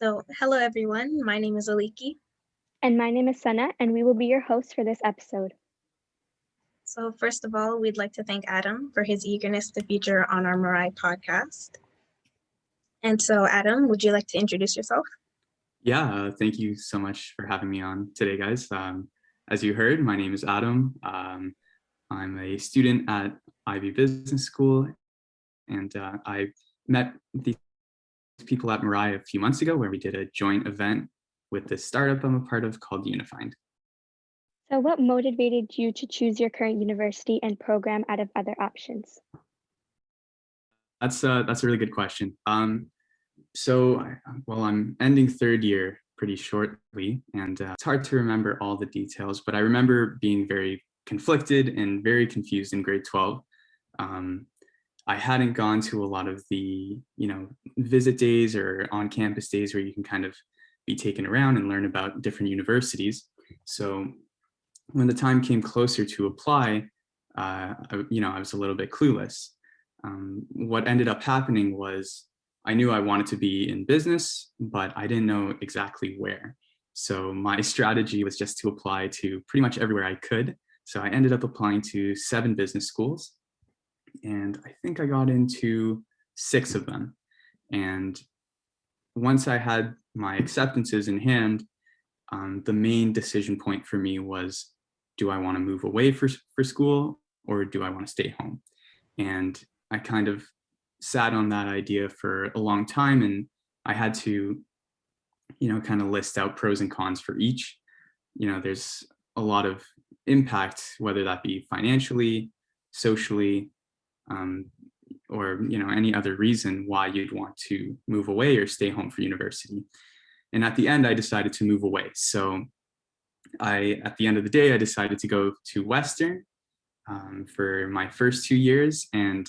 So, hello everyone. My name is Aliki. And my name is Sana, and we will be your hosts for this episode. So, first of all, we'd like to thank Adam for his eagerness to feature on our Mirai podcast. And so, Adam, would you like to introduce yourself? Yeah, thank you so much for having me on today, guys. As you heard, my name is Adam. I'm a student at Ivy Business School, and I met these people at Mirai a few months ago where we did a joint event with this startup I'm a part of called Unifind. So, what motivated you to choose your current university and program out of other options? That's a really good question. I'm ending third year pretty shortly, and it's hard to remember all the details, but I remember being very conflicted and very confused in grade 12. I hadn't gone to a lot of the, visit days or on-campus days where you can kind of be taken around and learn about different universities. So when the time came closer to apply, I was a little bit clueless. What ended up happening was I knew I wanted to be in business, but I didn't know exactly where. So my strategy was just to apply to pretty much everywhere I could. So I ended up applying to 7 business schools, and I think I got into 6 of them. And once I had my acceptances in hand, the main decision point for me was, do I want to move away for school, or do I want to stay home? And I kind of sat on that idea for a long time, and I had to, kind of list out pros and cons for each. There's a lot of impact, whether that be financially, socially, or any other reason why you'd want to move away or stay home for university. And at the end, I decided to move away. So at the end of the day, I decided to go to Western for my first 2 years. And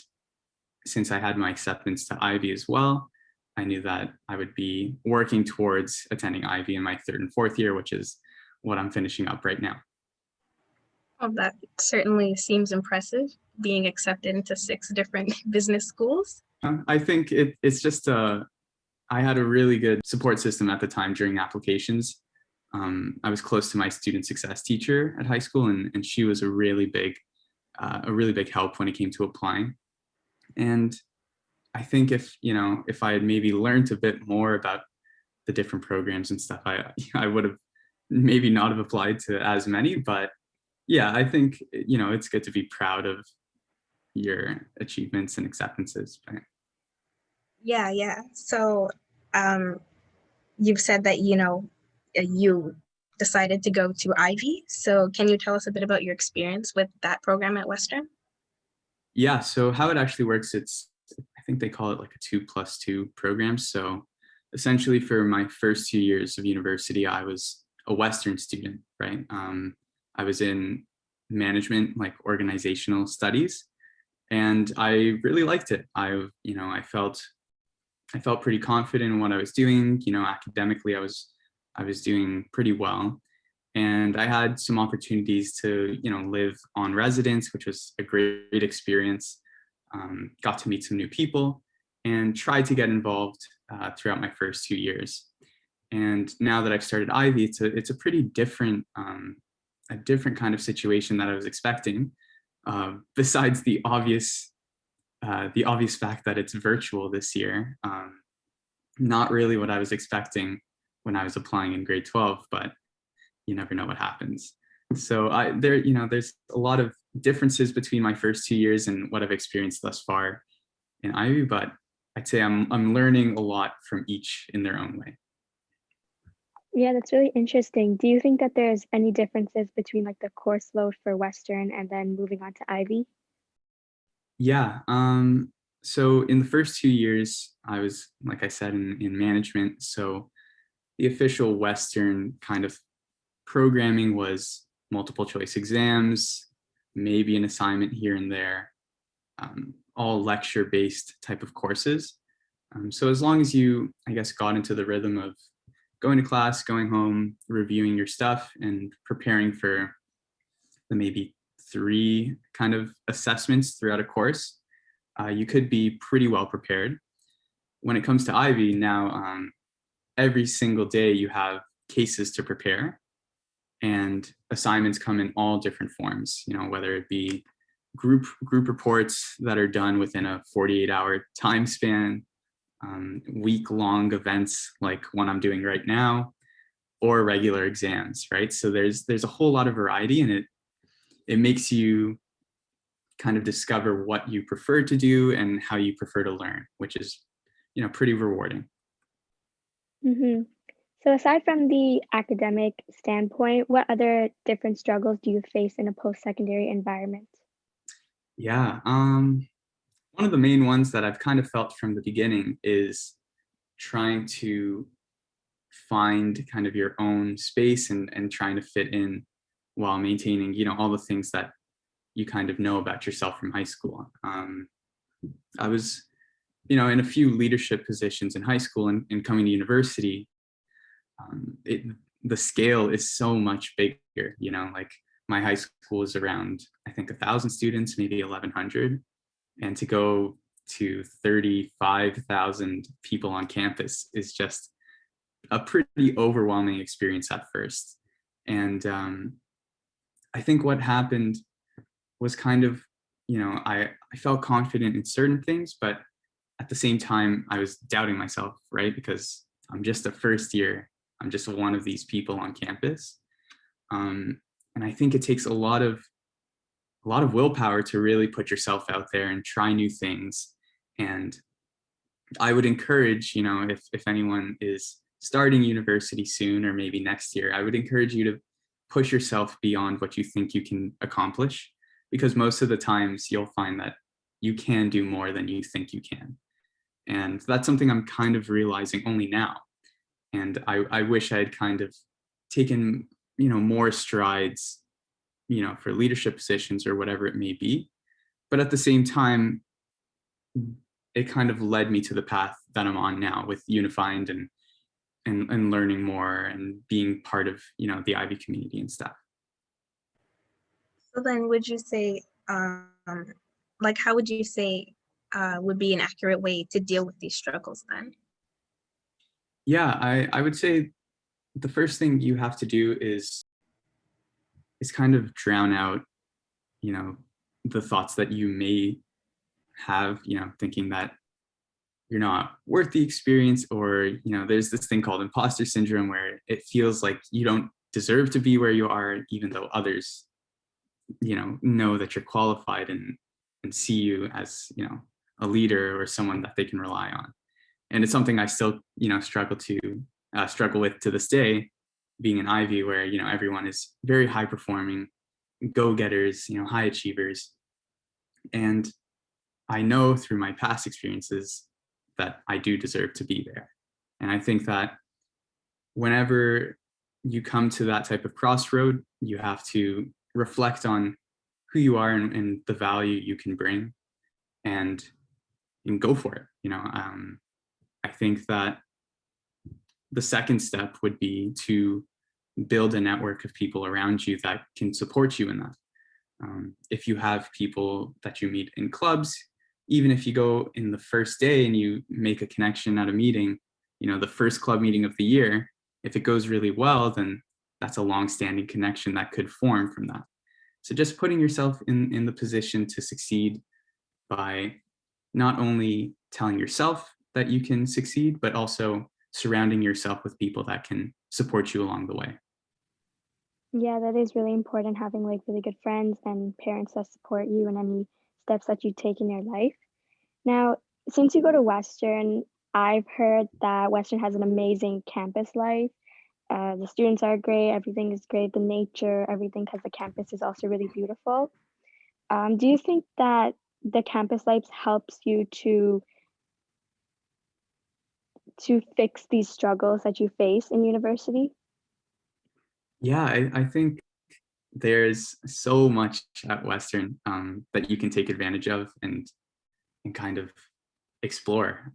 since I had my acceptance to Ivy as well, I knew that I would be working towards attending Ivy in my 3rd and 4th year, which is what I'm finishing up right now. Well, that certainly seems impressive, being accepted into 6 different business schools. I think it's just I had a really good support system at the time during applications. I was close to my student success teacher at high school, and she was a really big help when it came to applying. And I think if I had maybe learned a bit more about the different programs and stuff, I would have maybe not have applied to as many. But yeah, I think it's good to be proud of your achievements and acceptances. Right? Yeah. So, you've said that you decided to go to Ivy. So, can you tell us a bit about your experience with that program at Western? Yeah, so how it actually works, I think they call it like a 2+2 program. So essentially for my first 2 years of university, I was a Western student, right? I was in management, like organizational studies, and I really liked it. I felt pretty confident in what I was doing. Academically, I was doing pretty well. And I had some opportunities to, live on residence, which was a great experience. Got to meet some new people and tried to get involved throughout my first 2 years. And now that I've started Ivy, it's a pretty different, a different kind of situation that I was expecting. Besides the obvious fact that it's virtual this year, not really what I was expecting when I was applying in grade 12, but you never know what happens. So there's a lot of differences between my first 2 years and what I've experienced thus far in Ivy, but I'd say I'm learning a lot from each in their own way. Yeah, that's really interesting. Do you think that there's any differences between like the course load for Western and then moving on to Ivy? Yeah. So in the first 2 years, I was, like I said, in management. So the official Western kind of programming was multiple choice exams, maybe an assignment here and there, all lecture-based type of courses. So as long as you, I guess, got into the rhythm of going to class, going home, reviewing your stuff, and preparing for the maybe 3 kind of assessments throughout a course, you could be pretty well prepared. When it comes to Ivy now, every single day you have cases to prepare, and assignments come in all different forms, whether it be group reports that are done within a 48-hour time span, week-long events like one I'm doing right now, or regular exams, right? So there's a whole lot of variety, and it makes you kind of discover what you prefer to do and how you prefer to learn, which is, pretty rewarding. Mm-hmm. So aside from the academic standpoint, what other different struggles do you face in a post-secondary environment? Yeah, one of the main ones that I've kind of felt from the beginning is trying to find kind of your own space and trying to fit in while maintaining, all the things that you kind of know about yourself from high school. I was, in a few leadership positions in high school, and coming to university, the scale is so much bigger. Like my high school is around, I think, 1,000 students, maybe 1,100, and to go to 35,000 people on campus is just a pretty overwhelming experience at first. And I think what happened was kind of, I felt confident in certain things, but at the same time, I was doubting myself, right? Because I'm just a first year. I'm just one of these people on campus. And I think it takes a lot of willpower to really put yourself out there and try new things. And I would encourage, if anyone is starting university soon or maybe next year, I would encourage you to push yourself beyond what you think you can accomplish, because most of the times you'll find that you can do more than you think you can. And that's something I'm kind of realizing only now. And I wish I had kind of taken, more strides, for leadership positions or whatever it may be. But at the same time, it kind of led me to the path that I'm on now with Unified and learning more and being part of, the Ivy community and stuff. So then would you say, like, how would you say would be an accurate way to deal with these struggles then? Yeah, I would say the first thing you have to do is kind of drown out, the thoughts that you may have, thinking that you're not worth the experience, or, there's this thing called imposter syndrome where it feels like you don't deserve to be where you are, even though others, know that you're qualified and see you as, a leader or someone that they can rely on. And it's something I still, struggle with to this day, being an Ivy, where, everyone is very high performing, go-getters, high achievers. And I know through my past experiences that I do deserve to be there. And I think that whenever you come to that type of crossroad, you have to reflect on who you are and the value you can bring, and go for it. I think that the second step would be to build a network of people around you that can support you in that. If you have people that you meet in clubs, even if you go in the first day and you make a connection at a meeting, the first club meeting of the year, if it goes really well, then that's a long-standing connection that could form from that. So just putting yourself in the position to succeed by not only telling yourself that you can succeed, but also surrounding yourself with people that can support you along the way. Yeah, that is really important, having like really good friends and parents that support you in any steps that you take in your life. Now, since you go to Western, I've heard that Western has an amazing campus life. The students are great, everything is great, the nature, everything, because the campus is also really beautiful. Do you think that the campus life helps you to fix these struggles that you face in university? Yeah, I think there's so much at Western that you can take advantage of and kind of explore.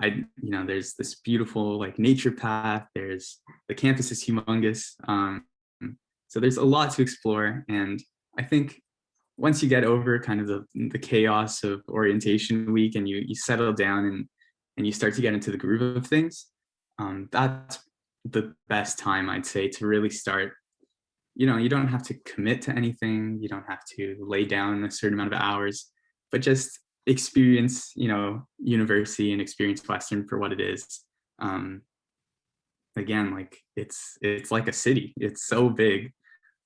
There's this beautiful like nature path. There's the campus is humongous. So there's a lot to explore. And I think once you get over kind of the chaos of orientation week and you settle down and you start to get into the groove of things, That's the best time, I'd say, to really start. You don't have to commit to anything. You don't have to lay down a certain amount of hours, but just experience, university and experience Western for what it is. Um, Again, like it's like a city. It's so big,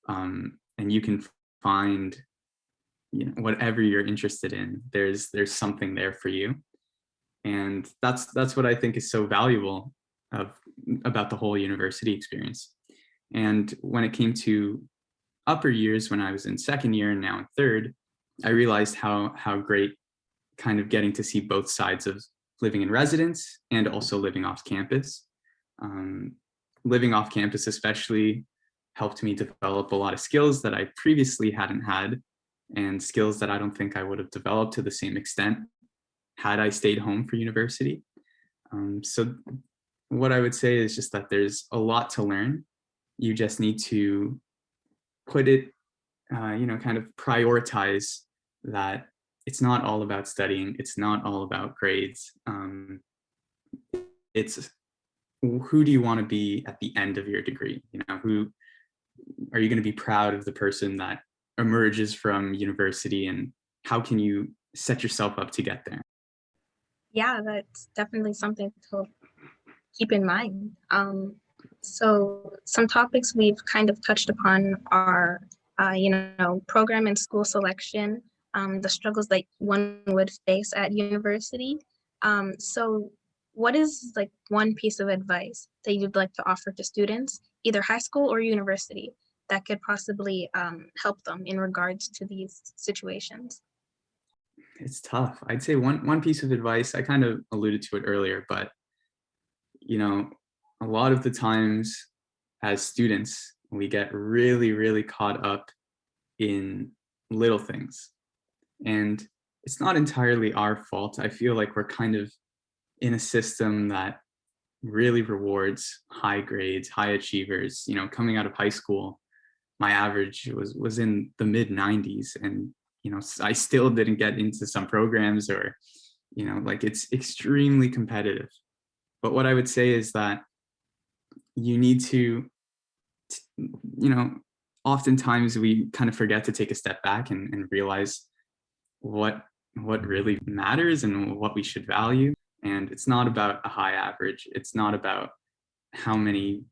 and you can find, whatever you're interested in. There's something there for you, and that's what I think is so valuable of about the whole university experience. And when it came to upper years, when I was in second year and now in third, I realized how great kind of getting to see both sides of living in residence and also living off campus. Um, Living off campus especially helped me develop a lot of skills that I previously hadn't had, and skills that I don't think I would have developed to the same extent had I stayed home for university. So what I would say is just that there's a lot to learn. You just need to put it, kind of prioritize that it's not all about studying. It's not all about grades. It's who do you want to be at the end of your degree? Who are you going to be proud of the person that emerges from university, and how can you set yourself up to get there? Yeah, that's definitely something to keep in mind. So some topics we've kind of touched upon are, program and school selection, the struggles that one would face at university. So what is like one piece of advice that you'd like to offer to students, either high school or university, that could possibly help them in regards to these situations? It's tough. I'd say one piece of advice, I kind of alluded to it earlier, but you know, a lot of the times as students, we get really, really caught up in little things. And it's not entirely our fault. I feel like we're kind of in a system that really rewards high grades, high achievers. Coming out of high school, my average was in the mid 90s, and I still didn't get into some programs, or like it's extremely competitive. But what I would say is that you need to, you know, oftentimes we kind of forget to take a step back and realize what really matters and what we should value. And it's not about a high average. It's not about how many,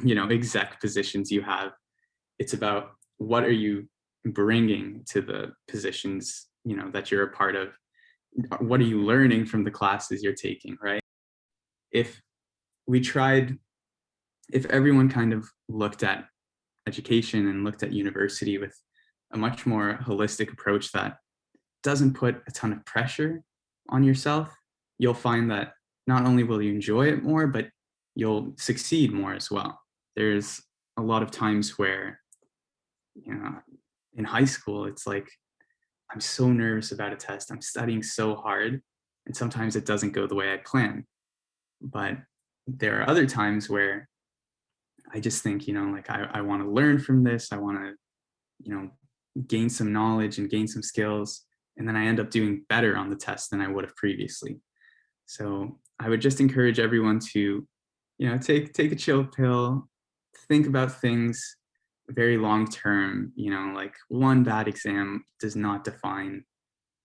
exec positions you have. It's about what are you bringing to the positions, that you're a part of. What are you learning from the classes you're taking, right? If we tried, if everyone kind of looked at education and looked at university with a much more holistic approach that doesn't put a ton of pressure on yourself, you'll find that not only will you enjoy it more, but you'll succeed more as well. There's a lot of times where, in high school, it's like, I'm so nervous about a test. I'm studying so hard, and sometimes it doesn't go the way I plan. But there are other times where I just think, like I want to learn from this. I want to, gain some knowledge and gain some skills. And then I end up doing better on the test than I would have previously. So I would just encourage everyone to, take a chill pill, think about things very long term. Like one bad exam does not define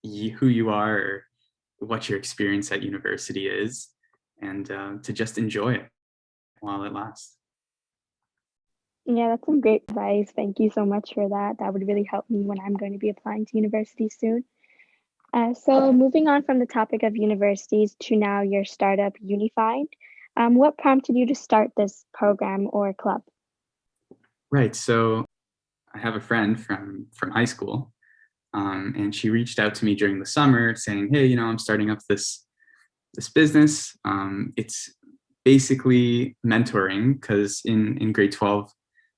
who you are or what your experience at university is, and to just enjoy it while it lasts. Yeah, that's some great advice. Thank you so much for that. That would really help me when I'm going to be applying to university soon. So moving on from the topic of universities to now your startup, Unified, what prompted you to start this program or club? Right. So I have a friend from high school, and she reached out to me during the summer saying, "Hey, I'm starting up this business. It's basically mentoring, because in grade 12,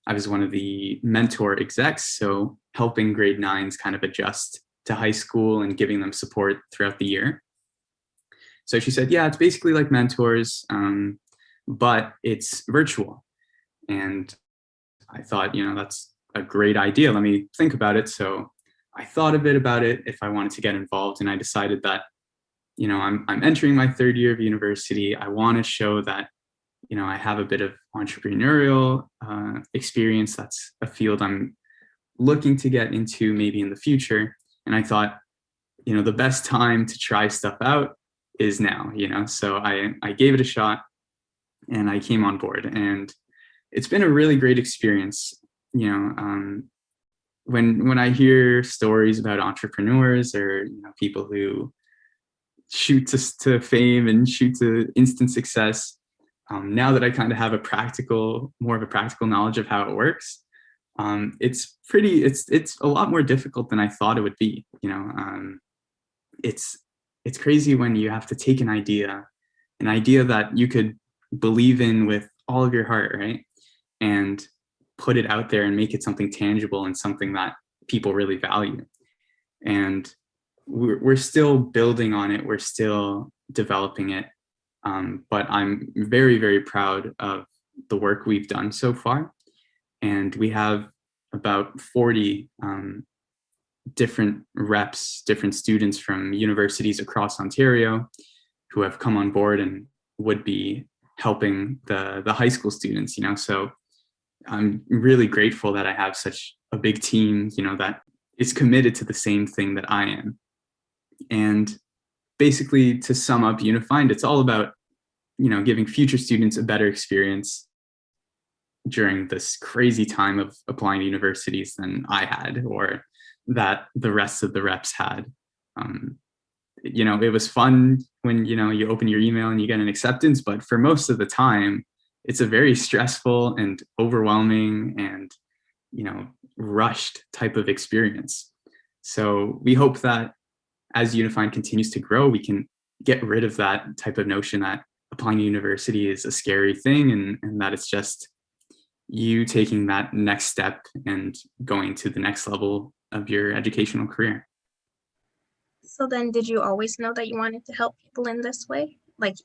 I was one of the mentor execs, so helping grade 9s kind of adjust to high school and giving them support throughout the year." So she said, "Yeah, it's basically like mentors, but it's virtual." And I thought, that's a great idea. Let me think about it. So I thought a bit about it if I wanted to get involved, and I decided that, I'm entering my third year of university. I want to show that, I have a bit of entrepreneurial experience. That's a field I'm looking to get into maybe in the future. And I thought, the best time to try stuff out is now, so I gave it a shot and I came on board, and it's been a really great experience. When I hear stories about entrepreneurs or people who shoot to fame and shoot to instant success, now that I kind of have more of a practical knowledge of how it works, it's a lot more difficult than I thought it would be. It's crazy when you have to take an idea that you could believe in with all of your heart, right? And put it out there and make it something tangible and something that people really value. And we're still building on it. We're still developing it. But I'm very, very proud of the work we've done so far. And we have about 40 different reps, different students from universities across Ontario who have come on board and would be helping the high school students, so I'm really grateful that I have such a big team, that is committed to the same thing that I am. And basically, to sum up Unifind, it's all about, giving future students a better experience during this crazy time of applying to universities than I had, or that the rest of the reps had. It was fun when, you open your email and you get an acceptance, but for most of the time, it's a very stressful and overwhelming and, rushed type of experience. So we hope that as Unifind continues to grow, we can get rid of that type of notion that applying to university is a scary thing, and that it's just you taking that next step and going to the next level of your educational career. So then, did you always know that you wanted to help people in this way? Like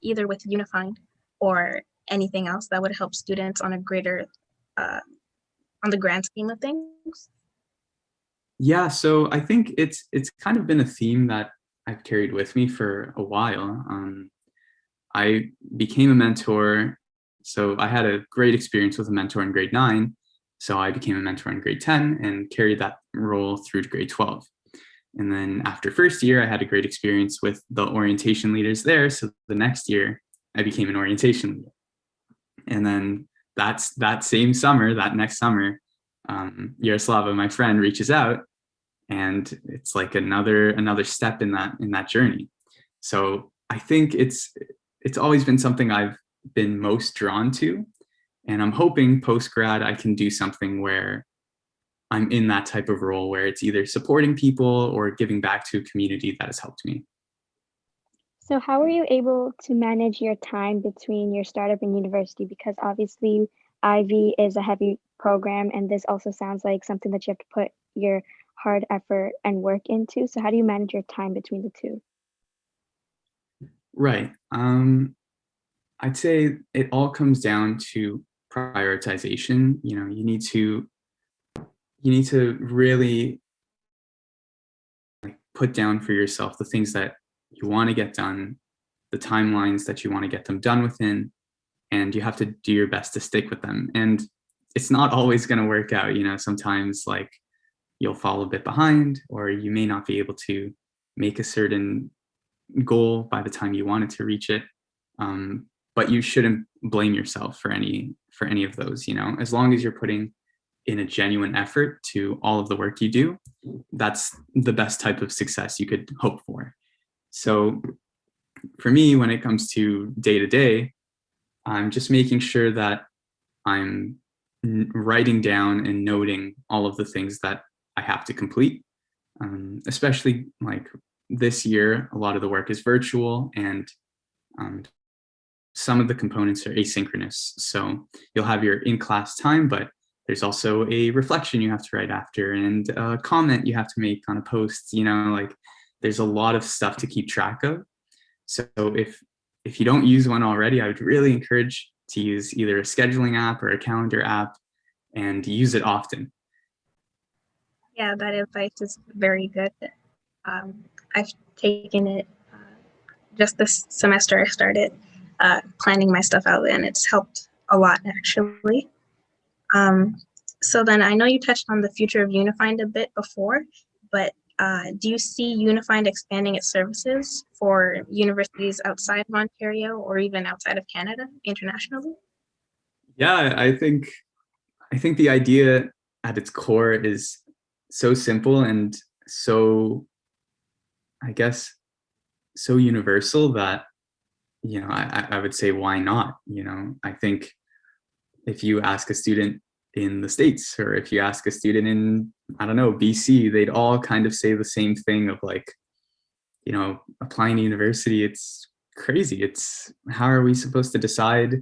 either with Unifind or anything else that would help students on a greater, on the grand scheme of things? Yeah, so I think it's kind of been a theme that I've carried with me for a while. I became a mentor. So I had a great experience with a mentor in grade 9. So I became a mentor in grade 10 and carried that role through to grade 12. And then after first year, I had a great experience with the orientation leaders there. So the next year, I became an orientation leader. And then that next summer, Yaroslava, my friend, reaches out, and it's like another step in that journey. So I think it's always been something I've been most drawn to, and I'm hoping post grad I can do something where I'm in that type of role where it's either supporting people or giving back to a community that has helped me. So how were you able to manage your time between your startup and university? Because obviously Ivy is a heavy program, and this also sounds like something that you have to put your hard effort and work into. So how do you manage your time between the two? Right. I'd say it all comes down to prioritization. You need to really put down for yourself the things that you want to get done, the timelines that you want to get them done within, and you have to do your best to stick with them. And it's not always going to work out. Sometimes you'll fall a bit behind, or you may not be able to make a certain goal by the time you wanted to reach it. But you shouldn't blame yourself for any of those. As long as you're putting in a genuine effort to all of the work you do, that's the best type of success you could hope for. So for me, when it comes to day to day, I'm just making sure that I'm writing down and noting all of the things that I have to complete. Especially this year, a lot of the work is virtual, and some of the components are asynchronous. So you'll have your in-class time, but there's also a reflection you have to write after, and a comment you have to make on a post. There's a lot of stuff to keep track of. So if you don't use one already, I would really encourage to use either a scheduling app or a calendar app, and use it often. Yeah, that advice is very good. I've taken it just this semester I started. planning my stuff out, and it's helped a lot actually. So then I know you touched on the future of Unifind a bit before, but do you see Unifind expanding its services for universities outside of Ontario or even outside of Canada internationally? Yeah, I think the idea at its core is so simple and so, I guess, so universal that, I would say, why not? I think if you ask a student in the States, or if you ask a student in, I don't know, BC, they'd all kind of say the same thing of like, applying to university, it's crazy. It's how are we supposed to decide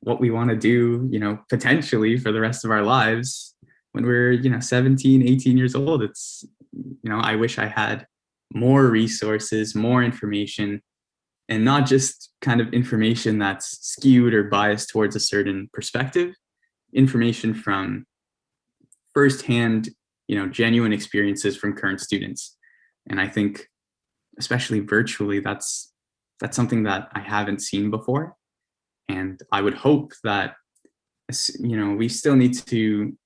what we want to do, potentially for the rest of our lives when we're, 17, 18 years old? It's, I wish I had more resources, more information, and not just kind of information that's skewed or biased towards a certain perspective, information from firsthand, genuine experiences from current students. And I think, especially virtually, that's something that I haven't seen before. And I would hope that, we still need to,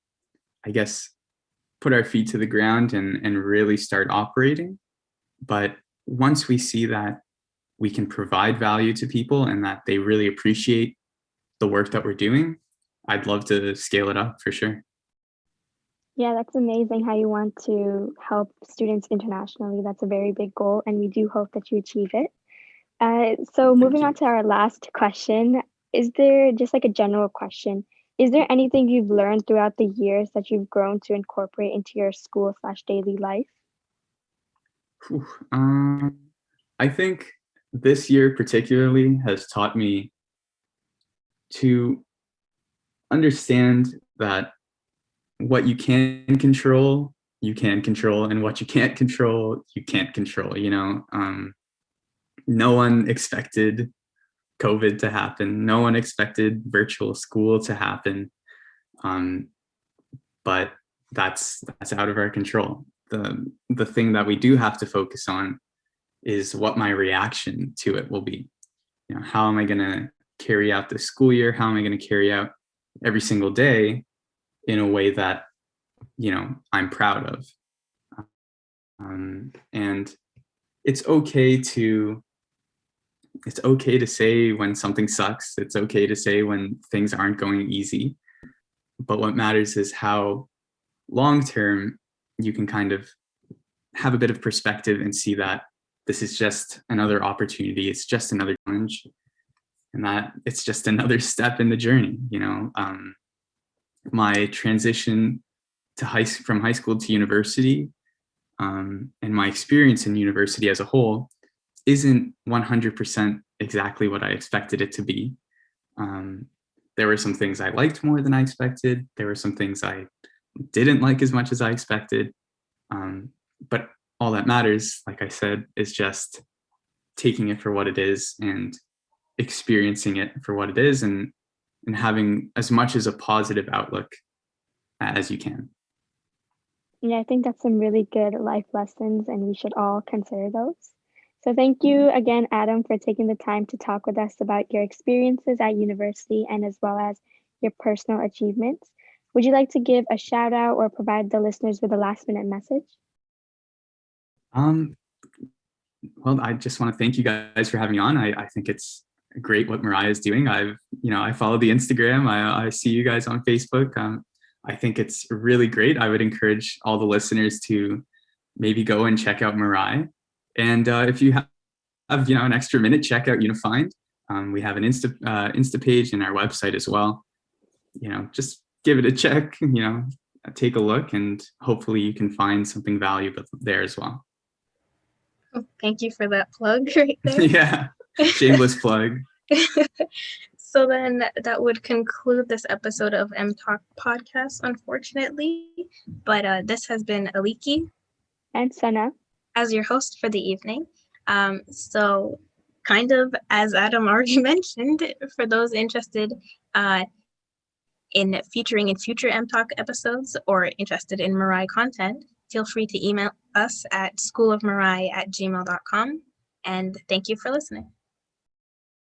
I guess, put our feet to the ground and really start operating. But once we see that we can provide value to people and that they really appreciate the work that we're doing, I'd love to scale it up for sure. Yeah, that's amazing how you want to help students internationally. That's a very big goal, and we do hope that you achieve it. So Thank moving on you. to our last question, is there just like a general question? Is there anything you've learned throughout the years that you've grown to incorporate into your school slash daily life? Whew. I think this year particularly has taught me to understand that what you can control, and what you can't control, you can't control. No one expected COVID to happen. No one expected virtual school to happen. Um, but that's out of our control. The thing that we do have to focus on is what my reaction to it will be. How am I going to carry out this school year? How am I going to carry out every single day in a way that, I'm proud of? And it's okay to say when something sucks. It's okay to say when things aren't going easy. But what matters is how long term you can kind of have a bit of perspective and see that this is just another opportunity. It's just another challenge, and that it's just another step in the journey. My transition from high school to university, and my experience in university as a whole isn't 100% exactly what I expected it to be. There were some things I liked more than I expected. There were some things I didn't like as much as I expected. But all that matters, like I said, is just taking it for what it is and experiencing it for what it is, and having as much as a positive outlook as you can. Yeah, I think that's some really good life lessons, and we should all consider those. So thank you again, Adam, for taking the time to talk with us about your experiences at university and as well as your personal achievements. Would you like to give a shout out or provide the listeners with a last minute message? Um, well, I just want to thank you guys for having me on. I think it's great what Mariah is doing. I follow the Instagram. I see you guys on Facebook. I think it's really great. I would encourage all the listeners to maybe go and check out Mariah. And if you have, an extra minute, check out Unifind. We have an Insta page and our website as well. Just give it a check. Take a look, and hopefully you can find something valuable there as well. Thank you for that plug right there. Yeah, shameless plug. So then that would conclude this episode of M Talk Podcast, unfortunately. But this has been Aliki And Sana. as your host for the evening. So kind of as Adam already mentioned, for those interested in featuring in future M Talk episodes or interested in Mirai content, feel free to email us at schoolofmirai@gmail.com. And thank you for listening.